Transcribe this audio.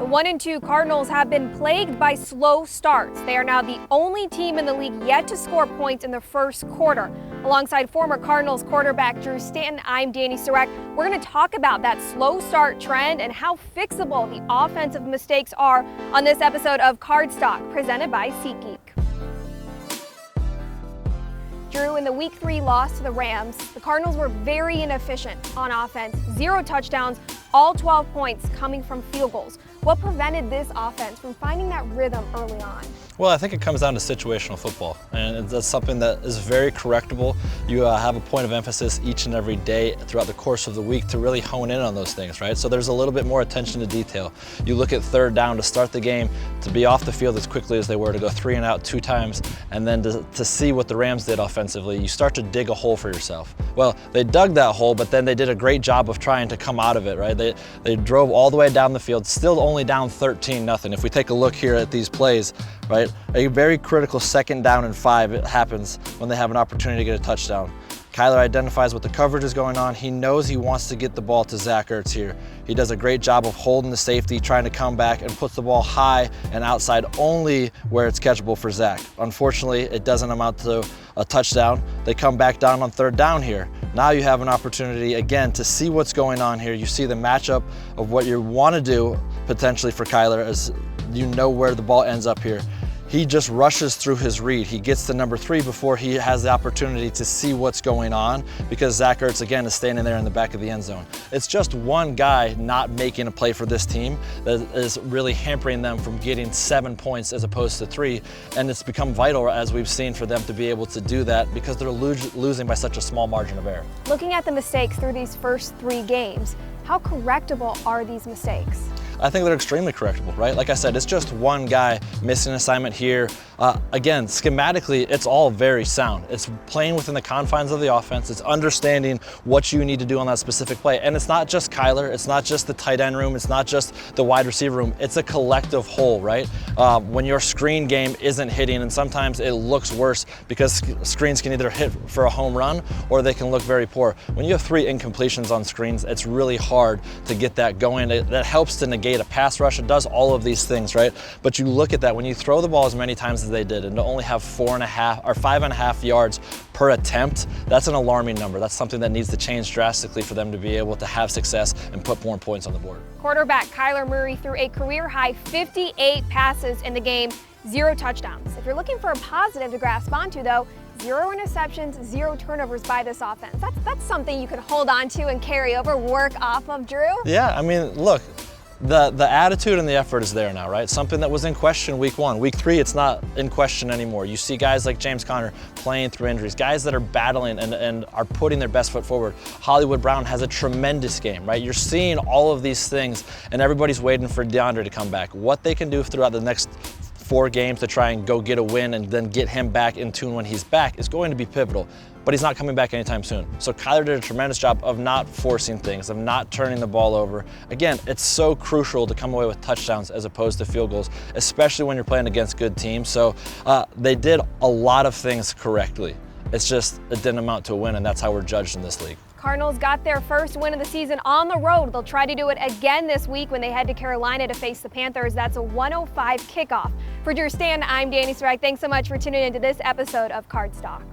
The 1-2 Cardinals have been plagued by slow starts. They are now the only team in the league yet to score points in the first quarter. Alongside former Cardinals quarterback Drew Stanton, I'm Dani Sureck. We're going to talk about that slow start trend and how fixable the offensive mistakes are on this episode of Card Stock, presented by SeatGeek. Drew, in the Week 3 loss to the Rams, the Cardinals were very inefficient on offense. 0 touchdowns, all 12 points coming from field goals. What prevented this offense from finding that rhythm early on? Well, I think it comes down to situational football, and that's something that is very correctable. You have a point of emphasis each and every day throughout the course of the week to really hone in on those things, right? So there's a little bit more attention to detail. You look at third down to start the game, to be off the field as quickly as they were, to go 3 and out 2 times, and then to see what the Rams did offensively, you start to dig a hole for yourself. Well, they dug that hole, but then they did a great job of trying to come out of it, right? They drove all the way down the field, still only down 13-0. If we take a look here at these plays, right, a very critical 2nd down and 5, it happens when they have an opportunity to get a touchdown. Kyler identifies what the coverage is going on. He knows he wants to get the ball to Zach Ertz here. He does a great job of holding the safety, trying to come back, and puts the ball high and outside only where it's catchable for Zach. Unfortunately, it doesn't amount to a touchdown. They come back down on 3rd down here. Now you have an opportunity again to see what's going on here. You see the matchup of what you want to do potentially for Kyler, as you know where the ball ends up here. He just rushes through his read. He gets to number 3 before he has the opportunity to see what's going on, because Zach Ertz, again, is standing there in the back of the end zone. It's just one guy not making a play for this team that is really hampering them from getting 7 points as opposed to 3, and it's become vital, as we've seen, for them to be able to do that because they're losing by such a small margin of error. Looking at the mistakes through these first 3 games, how correctable are these mistakes? I think they're extremely correctable, right? Like I said, it's just one guy missing an assignment here. Again, schematically, it's all very sound. It's playing within the confines of the offense. It's understanding what you need to do on that specific play. And it's not just Kyler. It's not just the tight end room. It's not just the wide receiver room. It's a collective whole, right? When your screen game isn't hitting, and sometimes it looks worse because screens can either hit for a home run or they can look very poor. When you have 3 incompletions on screens, it's really hard to get that going. That helps to negate a pass rush. It does all of these things, right? But you look at that, when you throw the ball as many times as they did and to only have 4.5 or 5.5 yards per attempt, that's an alarming number. That's something that needs to change drastically for them to be able to have success and put more points on the board. Quarterback Kyler Murray threw a career-high 58 passes in the game, 0 touchdowns. If you're looking for a positive to grasp onto, though, 0 interceptions, 0 turnovers by this offense. That's something you could hold on to and carry over, work off of, Drew. Yeah, I mean, look, the attitude and the effort is there now, right? Something that was in question Week 1. Week 3, it's not in question anymore. You see guys like James Conner playing through injuries, guys that are battling and are putting their best foot forward. Hollywood Brown has a tremendous game, right? You're seeing all of these things, and everybody's waiting for DeAndre to come back. What they can do throughout the next 4 games to try and go get a win and then get him back in tune when he's back is going to be pivotal, but he's not coming back anytime soon. So Kyler did a tremendous job of not forcing things, of not turning the ball over. Again, it's so crucial to come away with touchdowns as opposed to field goals, especially when you're playing against good teams. So they did a lot of things correctly. It's just it didn't amount to a win, and that's how we're judged in this league. Cardinals got their first win of the season on the road. They'll try to do it again this week when they head to Carolina to face the Panthers. That's a 1:05 kickoff. For Drew Stanton, I'm Dani Sureck. Thanks so much for tuning into this episode of Card Stock.